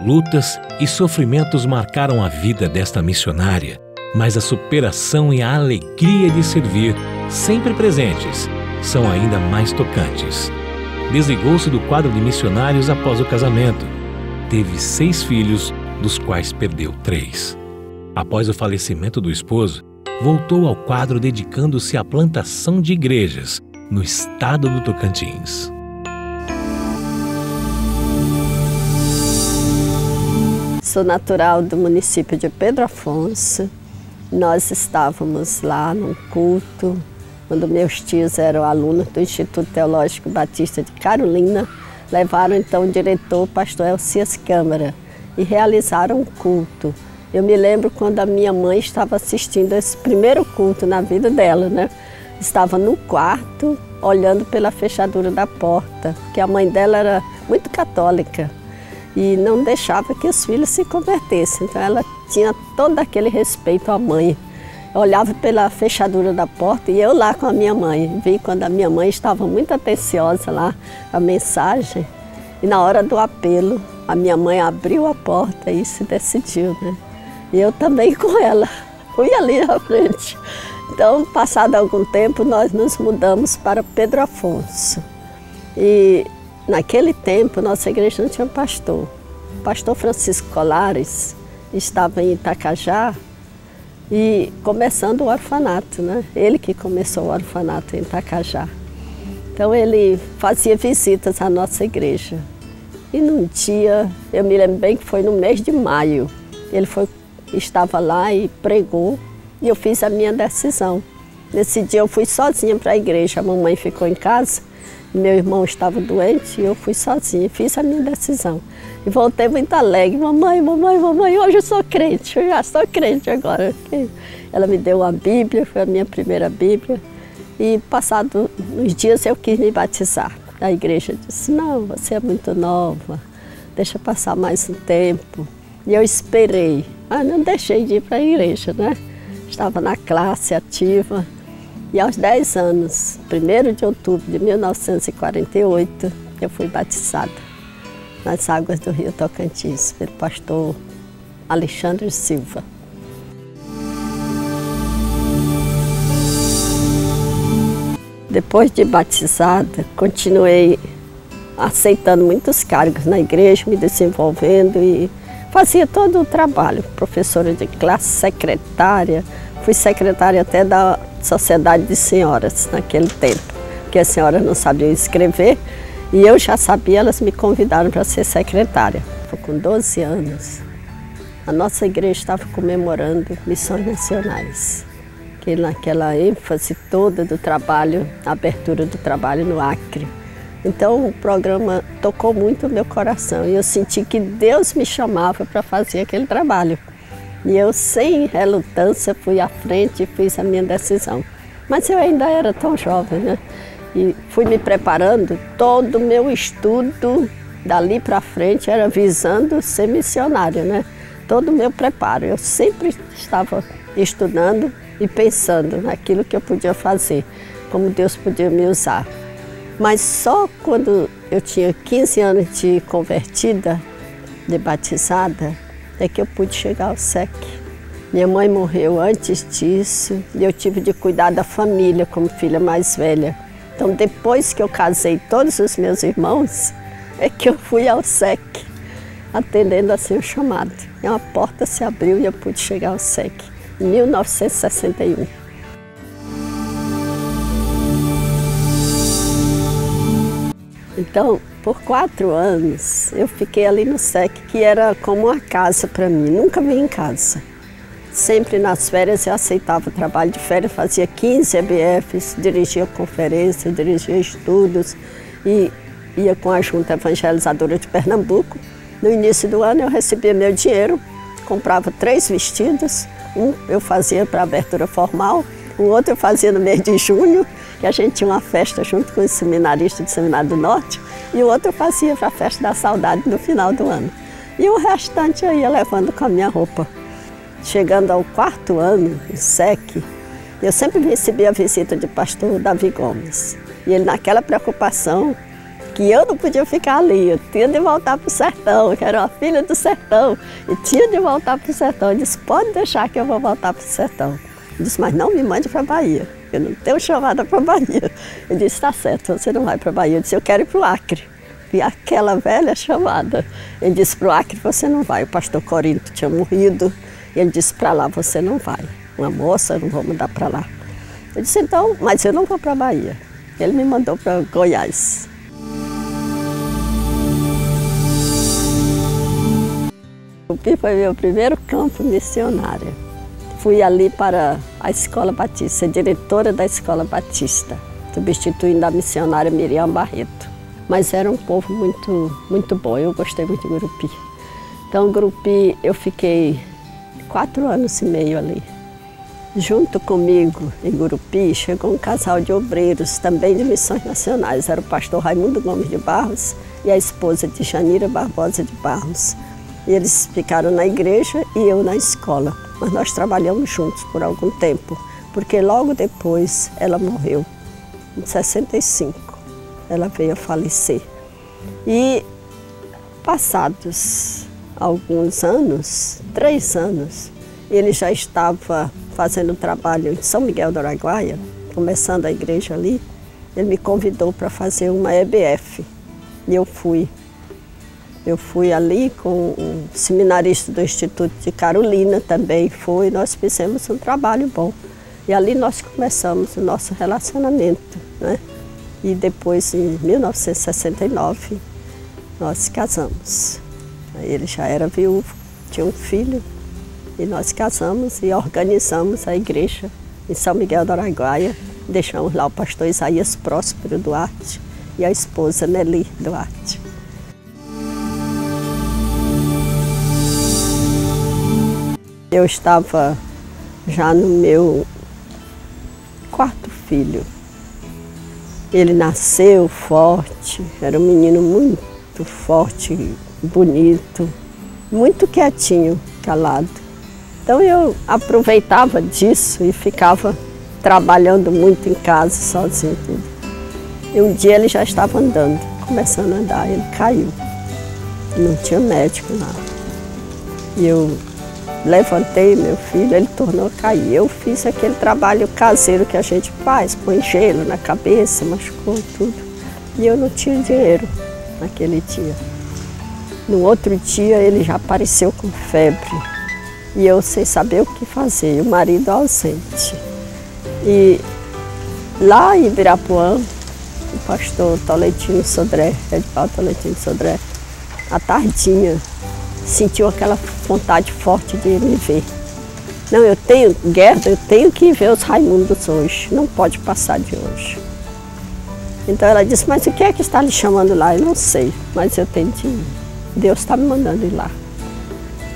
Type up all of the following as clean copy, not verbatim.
Lutas e sofrimentos marcaram a vida desta missionária, mas a superação e a alegria de servir, sempre presentes, são ainda mais tocantes. Desligou-se do quadro de missionários após o casamento. Teve 6 filhos, dos quais perdeu 3. Após o falecimento do esposo, voltou ao quadro dedicando-se à plantação de igrejas no estado do Tocantins. Sou natural do município de Pedro Afonso. Nós estávamos lá num culto, quando meus tios eram alunos do Instituto Teológico Batista de Carolina, levaram então o diretor, o pastor Elcias Câmara, e realizaram um culto. Eu me lembro quando a minha mãe estava assistindo esse primeiro culto na vida dela, né? Estava no quarto, olhando pela fechadura da porta, porque a mãe dela era muito católica e não deixava que os filhos se convertessem. Então ela tinha todo aquele respeito à mãe. Eu olhava pela fechadura da porta e eu lá com a minha mãe. Vi quando a minha mãe estava muito atenciosa lá, a mensagem. E na hora do apelo, a minha mãe abriu a porta e se decidiu, né? E eu também com ela, fui ali à frente. Então, passado algum tempo, nós nos mudamos para Pedro Afonso. E naquele tempo, nossa igreja não tinha pastor. O pastor Francisco Colares estava em Itacajá e começando o orfanato, né? Ele que começou o orfanato em Itacajá. Então, ele fazia visitas à nossa igreja. E num dia, eu me lembro bem que foi no mês de maio, estava lá e pregou e eu fiz a minha decisão. Nesse dia eu fui sozinha para a igreja, a mamãe ficou em casa, meu irmão estava doente e eu fui sozinha, fiz a minha decisão. E voltei muito alegre, mamãe, hoje eu sou crente, eu já sou crente agora. Ela me deu uma Bíblia, foi a minha primeira Bíblia e passado uns dias eu quis me batizar. A igreja disse, não, você é muito nova, deixa passar mais um tempo. E eu esperei, mas não deixei de ir para a igreja, né? Estava na classe ativa e aos 10 anos, 1º de outubro de 1948, eu fui batizada nas águas do Rio Tocantins pelo pastor Alexandre Silva. Depois de batizada, continuei aceitando muitos cargos na igreja, me desenvolvendo e fazia todo o trabalho, professora de classe, secretária, fui secretária até da Sociedade de Senhoras naquele tempo, porque as senhoras não sabiam escrever e eu já sabia, elas me convidaram para ser secretária. Foi com 12 anos, a nossa igreja estava comemorando missões nacionais, que naquela ênfase toda do trabalho, a abertura do trabalho no Acre. Então o programa tocou muito o meu coração e eu senti que Deus me chamava para fazer aquele trabalho. E eu, sem relutância, fui à frente e fiz a minha decisão. Mas eu ainda era tão jovem, né? E fui me preparando, todo o meu estudo dali para frente era visando ser missionária, né? Todo o meu preparo, eu sempre estava estudando e pensando naquilo que eu podia fazer, como Deus podia me usar. Mas só quando eu tinha 15 anos de convertida, de batizada, é que eu pude chegar ao SEC. Minha mãe morreu antes disso e eu tive de cuidar da família como filha mais velha. Então depois que eu casei todos os meus irmãos, é que eu fui ao SEC, atendendo assim o chamado. E uma porta se abriu e eu pude chegar ao SEC, em 1961. Então, por 4 anos, eu fiquei ali no SEC, que era como uma casa para mim, nunca vim em casa. Sempre nas férias eu aceitava trabalho de férias, fazia 15 EBFs, dirigia conferências, dirigia estudos e ia com a Junta Evangelizadora de Pernambuco. No início do ano eu recebia meu dinheiro, comprava 3 vestidos, um eu fazia para abertura formal, o outro eu fazia no mês de junho, que a gente tinha uma festa junto com os seminaristas do Seminário do Norte, e o outro eu fazia para a festa da saudade no final do ano. E o restante eu ia levando com a minha roupa. Chegando ao 4º ano, no SEC, eu sempre recebia a visita de pastor Davi Gomes. E ele naquela preocupação que eu não podia ficar ali, eu tinha de voltar para o sertão, que era uma filha do sertão, e tinha de voltar para o sertão. Ele disse, pode deixar que eu vou voltar para o sertão. Eu disse, mas não me mande para a Bahia, eu não tenho chamada para a Bahia. Ele disse, está certo, você não vai para a Bahia. Eu disse, eu quero ir para o Acre. E aquela velha chamada. Ele disse, para o Acre você não vai, o pastor Corinto tinha morrido. Ele disse, para lá você não vai, uma moça, eu não vou mandar para lá. Eu disse, então, mas eu não vou para a Bahia. Ele me mandou para Goiás. Grupi foi meu primeiro campo missionário. Fui ali para a Escola Batista, diretora da Escola Batista, substituindo a missionária Miriam Barreto. Mas era um povo muito bom, eu gostei muito de Grupi. Então, Grupi, eu fiquei 4 anos e meio ali. Junto comigo, em Grupi, chegou um casal de obreiros, também de missões nacionais. Era o pastor Raimundo Gomes de Barros e a esposa de Janira Barbosa de Barros. E eles ficaram na igreja e eu na escola. Mas nós trabalhamos juntos por algum tempo, porque logo depois ela morreu, em 65. Ela veio a falecer. E passados alguns anos, 3 anos, ele já estava fazendo trabalho em São Miguel do Araguaia, começando a igreja ali. Ele me convidou para fazer uma EBF e eu fui. Eu fui ali com um seminarista do Instituto de Carolina também foi, nós fizemos um trabalho bom. E ali nós começamos o nosso relacionamento, né? E depois, em 1969, nós casamos. Ele já era viúvo, tinha um filho, e nós casamos e organizamos a igreja em São Miguel do Araguaia. Deixamos lá o pastor Isaías Próspero Duarte e a esposa Nelly Duarte. Eu estava já no meu 4º filho. Ele nasceu forte, era um menino muito forte, bonito, muito quietinho, calado. Então eu aproveitava disso e ficava trabalhando muito em casa, sozinho. E um dia ele já estava andando, começando a andar, ele caiu. Não tinha médico lá. E eu levantei meu filho, ele tornou a cair. Eu fiz aquele trabalho caseiro que a gente faz, põe gelo na cabeça, machucou tudo. E eu não tinha dinheiro naquele dia. No outro dia ele já apareceu com febre. E eu sem saber o que fazer, o marido ausente. E lá em Ibirapuã, o pastor Tolentino Sodré, Edivaldo Tolentino Sodré, à tardinha, sentiu aquela vontade forte de me ver. Não, eu tenho, Gerda, eu tenho que ver os Raimundos hoje, não pode passar de hoje. Então ela disse, mas o que é que está lhe chamando lá? Eu não sei, mas eu tenho de ir. Deus está me mandando ir lá.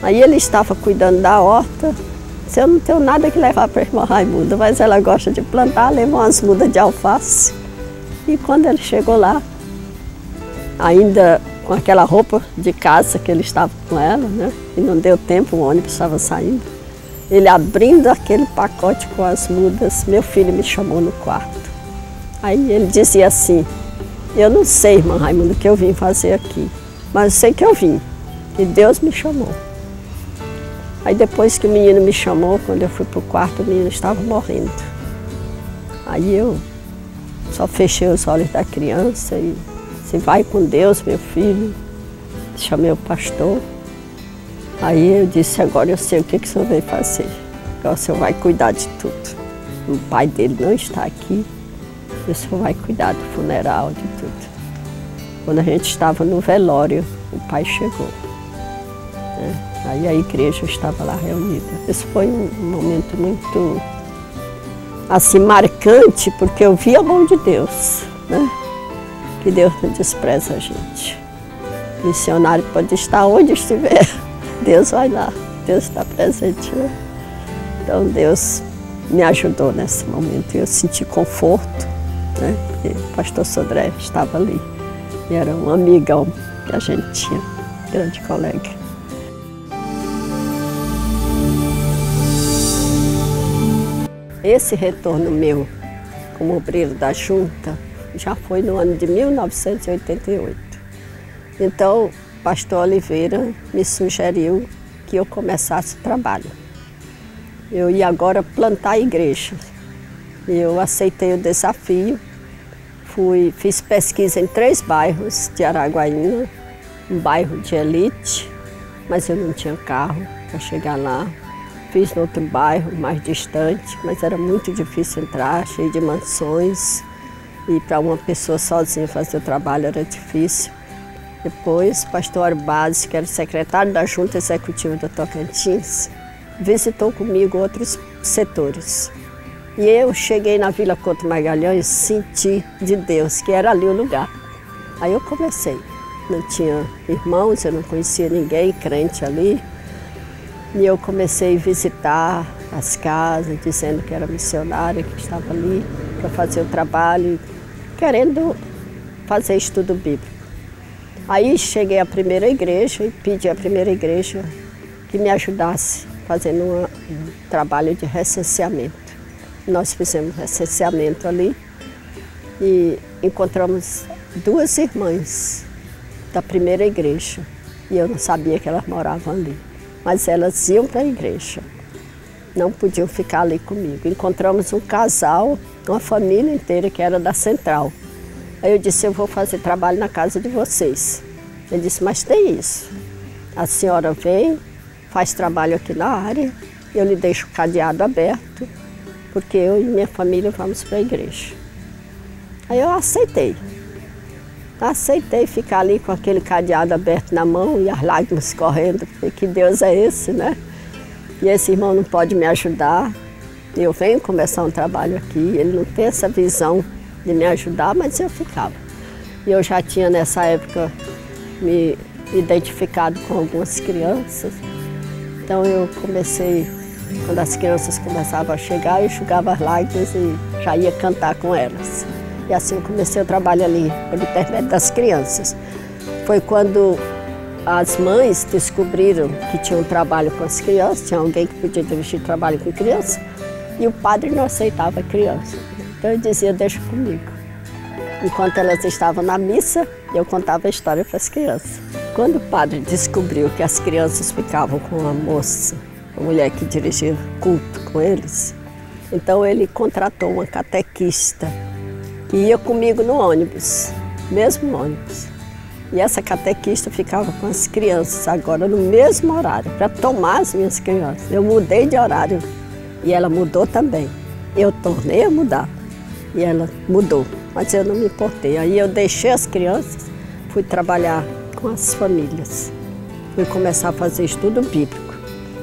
Aí ele estava cuidando da horta, disse, eu não tenho nada que levar para a irmã Raimunda, mas ela gosta de plantar, levou umas mudas de alface. E quando ele chegou lá, ainda com aquela roupa de casa que ele estava com ela, né? E não deu tempo, o ônibus estava saindo. Ele abrindo aquele pacote com as mudas, meu filho me chamou no quarto. Aí ele dizia assim, eu não sei, irmã Raimunda, o que eu vim fazer aqui, mas eu sei que eu vim, e Deus me chamou. Aí depois que o menino me chamou, quando eu fui para o quarto, o menino estava morrendo. Aí eu só fechei os olhos da criança e disse, vai com Deus, meu filho. Chamei o pastor. Aí eu disse, agora eu sei o que o senhor veio fazer. Agora o senhor vai cuidar de tudo. O pai dele não está aqui, e o senhor vai cuidar do funeral, de tudo. Quando a gente estava no velório, o pai chegou. Aí a igreja estava lá reunida. Esse foi um momento muito, assim, marcante, porque eu vi a mão de Deus, né? Que Deus não despreza a gente. O missionário pode estar onde estiver, Deus vai lá, Deus está presente, né? Então Deus me ajudou nesse momento, eu senti conforto, né? Porque o pastor Sodré estava ali, e era um amigão que a gente tinha, grande colega. Esse retorno meu como obreiro da junta já foi no ano de 1988. Então, o pastor Oliveira me sugeriu que eu começasse o trabalho. Eu ia agora plantar a igreja. Eu aceitei o desafio, fiz pesquisa em 3 bairros de Araguaína, um bairro de elite, mas eu não tinha carro para chegar lá. Fiz no outro bairro, mais distante, mas era muito difícil entrar, cheio de mansões. E para uma pessoa sozinha fazer o trabalho era difícil. Depois, o pastor Arbazes, que era o secretário da Junta Executiva do Tocantins, visitou comigo outros setores. E eu cheguei na Vila Couto Magalhães, senti de Deus que era ali o lugar. Aí eu comecei. Não tinha irmãos, eu não conhecia ninguém crente ali. E eu comecei a visitar as casas, dizendo que era missionária, que estava ali para fazer o trabalho, querendo fazer estudo bíblico. Aí cheguei à primeira igreja e pedi à primeira igreja que me ajudasse fazendo um trabalho de recenseamento. Nós fizemos recenseamento ali e encontramos 2 irmãs da primeira igreja. E eu não sabia que elas moravam ali, mas elas iam para a igreja. Não podiam ficar ali comigo. Encontramos um casal, uma família inteira que era da Central. Aí eu disse, eu vou fazer trabalho na casa de vocês. Ele disse, mas tem isso. A senhora vem, faz trabalho aqui na área, eu lhe deixo o cadeado aberto, porque eu e minha família vamos para a igreja. Aí eu aceitei. Aceitei ficar ali com aquele cadeado aberto na mão e as lágrimas correndo, porque que Deus é esse, né? E esse irmão não pode me ajudar. Eu venho começar um trabalho aqui, ele não tem essa visão de me ajudar, mas eu ficava. E eu já tinha nessa época me identificado com algumas crianças. Então eu comecei, quando as crianças começavam a chegar, eu enxugava as lágrimas e já ia cantar com elas. E assim eu comecei o trabalho ali, por intermédio das crianças. Foi quando as mães descobriram que tinha um trabalho com as crianças, tinha alguém que podia dirigir trabalho com criança, e o padre não aceitava criança. Então eu dizia, deixa comigo. Enquanto elas estavam na missa, eu contava a história para as crianças. Quando o padre descobriu que as crianças ficavam com uma moça, uma mulher que dirigia culto com eles, então ele contratou uma catequista que ia comigo no ônibus, mesmo ônibus. E essa catequista ficava com as crianças agora no mesmo horário, para tomar as minhas crianças. Eu mudei de horário e ela mudou também. Eu tornei a mudar e ela mudou, mas eu não me importei. Aí eu deixei as crianças, fui trabalhar com as famílias. Fui começar a fazer estudo bíblico.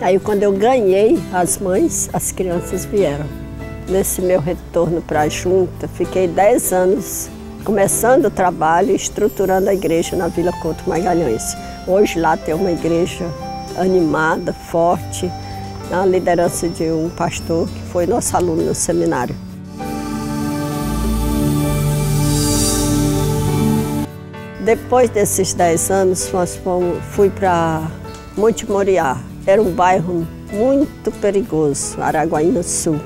Aí quando eu ganhei as mães, as crianças vieram. Nesse meu retorno para a junta, fiquei 10 anos começando o trabalho e estruturando a igreja na Vila Couto Magalhães. Hoje lá tem uma igreja animada, forte, na liderança de um pastor que foi nosso aluno no seminário. Depois desses 10 anos, fui para Monte Moriá. Era um bairro muito perigoso, Araguaína Sul.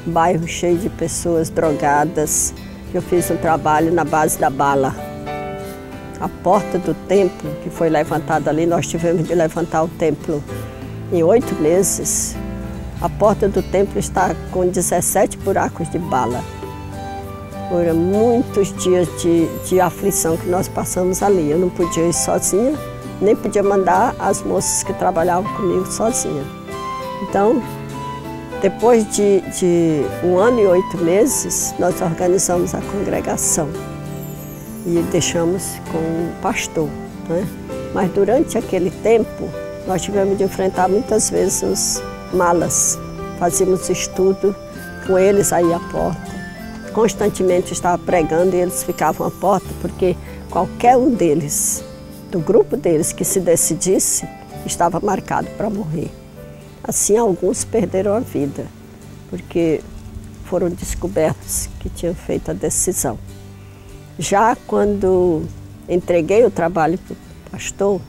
Um bairro cheio de pessoas drogadas. Eu fiz um trabalho na base da bala. A porta do templo, que foi levantada ali, nós tivemos de levantar o templo em 8 meses. A porta do templo está com 17 buracos de bala. Foram muitos dias de aflição que nós passamos ali. Eu não podia ir sozinha, nem podia mandar as moças que trabalhavam comigo sozinha. Então, depois de 1 ano e 8 meses, nós organizamos a congregação e deixamos com o pastor, né? Mas durante aquele tempo, nós tivemos de enfrentar muitas vezes os malas. Fazíamos estudo com eles aí à porta. Constantemente estava pregando e eles ficavam à porta, porque qualquer um deles, do grupo deles que se decidisse, estava marcado para morrer. Assim, alguns perderam a vida, porque foram descobertos que tinham feito a decisão. Já quando entreguei o trabalho para o pastor,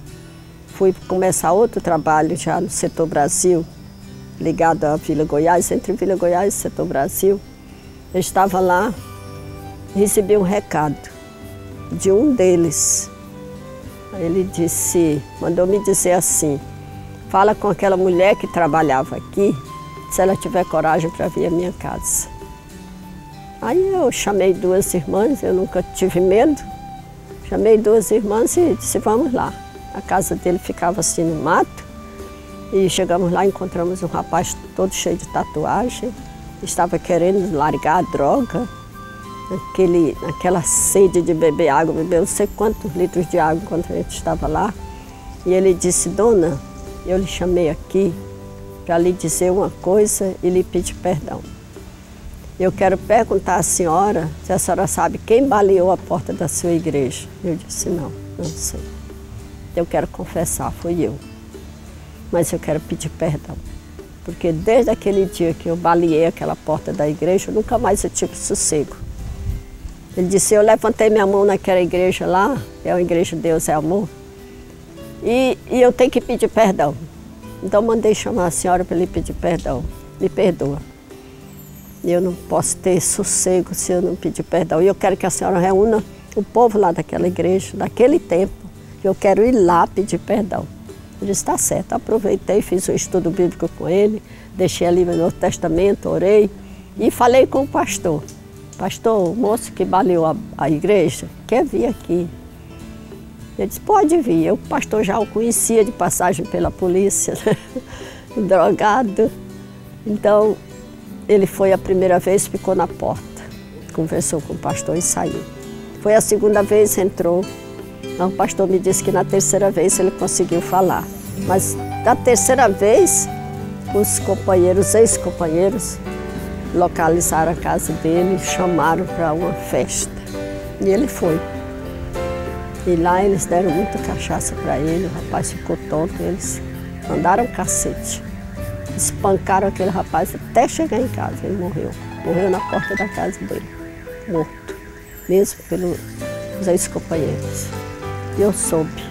fui começar outro trabalho já no Setor Brasil, ligado à Vila Goiás, entre Vila Goiás e Setor Brasil. Eu estava lá recebi um recado de um deles. Ele mandou me dizer assim, fala com aquela mulher que trabalhava aqui, se ela tiver coragem para vir à minha casa. Aí eu chamei 2 irmãs, eu nunca tive medo, chamei 2 irmãs e disse, vamos lá. A casa dele ficava assim no mato, e chegamos lá e encontramos um rapaz todo cheio de tatuagem, estava querendo largar a droga, naquela sede de beber água, bebeu não sei quantos litros de água enquanto a gente estava lá. E ele disse, dona, eu lhe chamei aqui para lhe dizer uma coisa e lhe pedir perdão. Eu quero perguntar à senhora se a senhora sabe quem baleou a porta da sua igreja. Eu disse, não sei. Eu quero confessar, fui eu. Mas eu quero pedir perdão. Porque desde aquele dia que eu baleei aquela porta da igreja, nunca mais eu tive sossego. Ele disse, eu levantei minha mão naquela igreja lá, é a igreja Deus é Amor, e eu tenho que pedir perdão. Então mandei chamar a senhora para lhe pedir perdão. Me perdoa. Eu não posso ter sossego se eu não pedir perdão. E eu quero que a senhora reúna o povo lá daquela igreja, daquele tempo, que eu quero ir lá pedir perdão. Ele disse, está certo. Aproveitei, fiz um estudo bíblico com ele, deixei ali meu Novo Testamento, orei e falei com o pastor. Pastor, o moço que baleou a igreja quer vir aqui. Ele disse, pode vir. O pastor já o conhecia de passagem pela polícia, né? Drogado. Então, ele foi a primeira vez, ficou na porta, conversou com o pastor e saiu. Foi a segunda vez, entrou. Então, o pastor me disse que na terceira vez ele conseguiu falar. Mas da terceira vez, os companheiros, ex-companheiros, localizaram a casa dele, chamaram para uma festa. E ele foi. E lá eles deram muita cachaça para ele, o rapaz ficou tonto, eles mandaram um cacete. Espancaram aquele rapaz até chegar em casa, ele morreu. Morreu na porta da casa dele, morto, mesmo pelos ex-companheiros. E eu soube,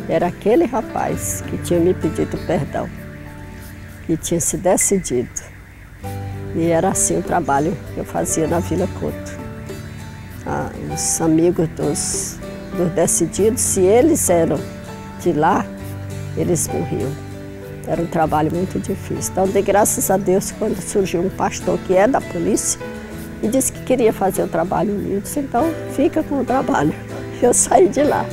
era aquele rapaz que tinha me pedido perdão, que tinha se decidido. E era assim o trabalho que eu fazia na Vila Couto. Os amigos dos decididos, se eles eram de lá, eles morriam. Era um trabalho muito difícil. Então, dei graças a Deus quando surgiu um pastor que é da polícia e disse que queria fazer o trabalho meu. Eu disse, então, fica com o trabalho. Eu saí de lá.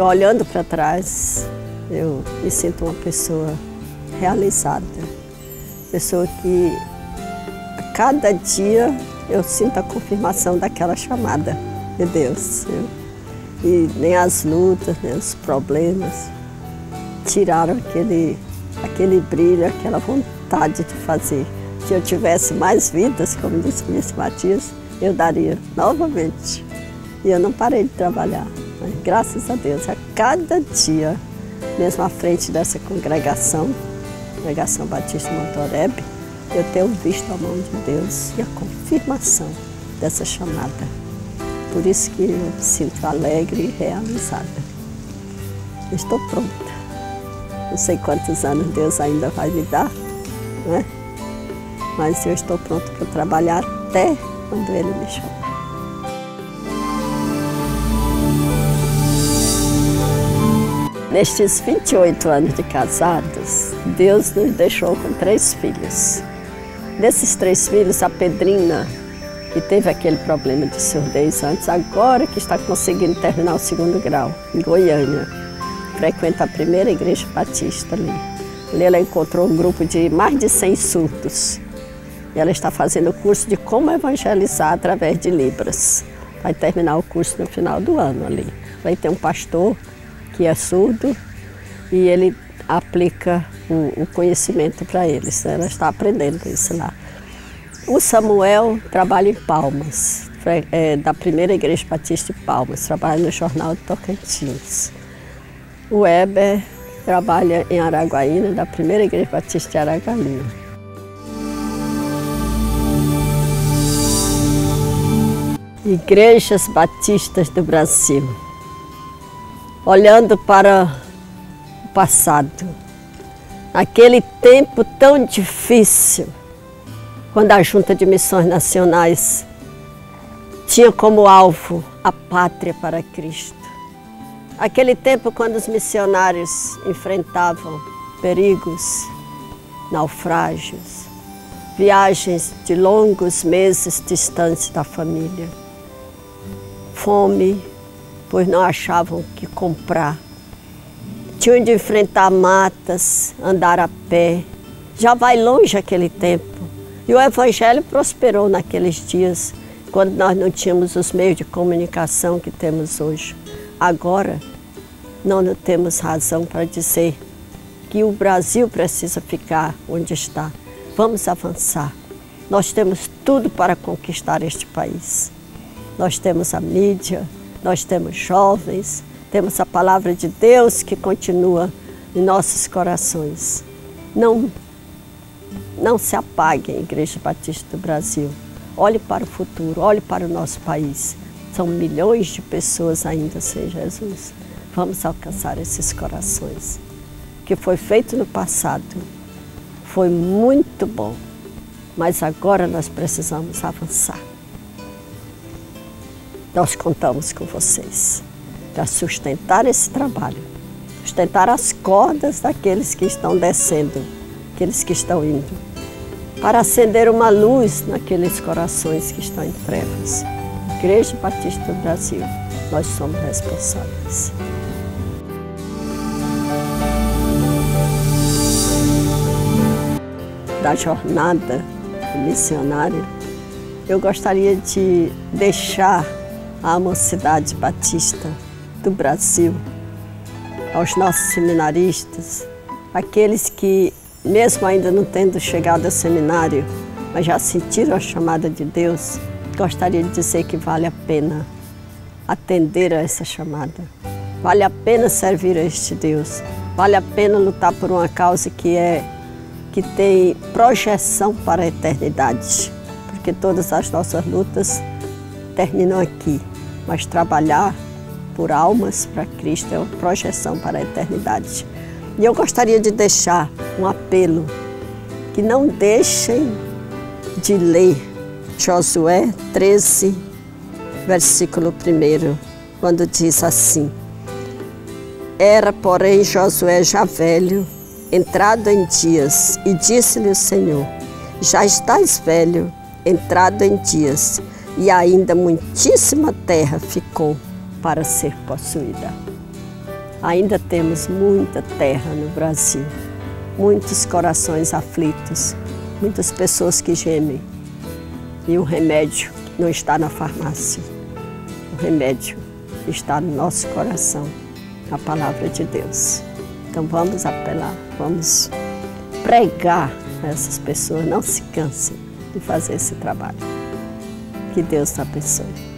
Olhando para trás, eu me sinto uma pessoa realizada. Pessoa que a cada dia eu sinto a confirmação daquela chamada de Deus. E nem as lutas, nem os problemas tiraram aquele brilho, aquela vontade de fazer. Se eu tivesse mais vidas, como disse o ministro Matias, eu daria novamente. E eu não parei de trabalhar. Mas, graças a Deus, a cada dia, mesmo à frente dessa congregação Batista Montorebe, eu tenho visto a mão de Deus e a confirmação dessa chamada. Por isso que eu me sinto alegre e realizada. Eu estou pronta. Não sei quantos anos Deus ainda vai me dar, né? Mas eu estou pronta para trabalhar até quando Ele me chamar. Nestes 28 anos de casados, Deus nos deixou com 3 filhos. Desses 3 filhos, a Pedrina, que teve aquele problema de surdez antes, agora que está conseguindo terminar o 2º grau, em Goiânia. Frequenta a primeira igreja batista ali. Ali ela encontrou um grupo de mais de 100 surdos. E ela está fazendo o curso de como evangelizar através de Libras. Vai terminar o curso no final do ano ali. Vai ter um pastor que é surdo e ele aplica o conhecimento para eles. Ela está aprendendo isso lá. O Samuel trabalha em Palmas, da primeira igreja batista de Palmas, trabalha no Jornal de Tocantins. O Weber trabalha em Araguaína, da primeira igreja batista de Araguaína. Igrejas batistas do Brasil. Olhando para o passado, Naquele tempo tão difícil, quando a Junta de Missões Nacionais tinha como alvo a pátria para Cristo. Aquele tempo quando os missionários enfrentavam perigos, naufrágios, viagens de longos meses distantes da família, fome, pois não achavam o que comprar. Tinham de enfrentar matas, andar a pé. Já vai longe aquele tempo. E o Evangelho prosperou naqueles dias, quando nós não tínhamos os meios de comunicação que temos hoje. Agora, não temos razão para dizer que o Brasil precisa ficar onde está. Vamos avançar. Nós temos tudo para conquistar este país. Nós temos a mídia, nós temos jovens, temos a palavra de Deus que continua em nossos corações. Não se apaguem, Igreja Batista do Brasil. Olhe para o futuro, olhe para o nosso país. São milhões de pessoas ainda sem Jesus. Vamos alcançar esses corações. O que foi feito no passado foi muito bom, mas agora nós precisamos avançar. Nós contamos com vocês para sustentar esse trabalho, sustentar as cordas daqueles que estão descendo, aqueles que estão indo, para acender uma luz naqueles corações que estão em trevas. Igreja Batista do Brasil, nós somos responsáveis. Da jornada missionária, eu gostaria de deixar à mocidade batista do Brasil, aos nossos seminaristas, aqueles que, mesmo ainda não tendo chegado ao seminário, mas já sentiram a chamada de Deus, gostaria de dizer que vale a pena atender a essa chamada. Vale a pena servir a este Deus. Vale a pena lutar por uma causa que tem projeção para a eternidade, porque todas as nossas lutas terminam aqui, mas trabalhar por almas para Cristo é uma projeção para a eternidade. E eu gostaria de deixar um apelo, que não deixem de ler Josué 13, versículo 1, quando diz assim: Era, porém, Josué já velho, entrado em dias, e disse-lhe o Senhor: Já estás velho, entrado em dias, e ainda muitíssima terra ficou para ser possuída. Ainda temos muita terra no Brasil, muitos corações aflitos, muitas pessoas que gemem, e o remédio não está na farmácia, o remédio está no nosso coração, a palavra de Deus. Então vamos apelar, vamos pregar a essas pessoas, não se cansem de fazer esse trabalho. Que Deus te abençoe.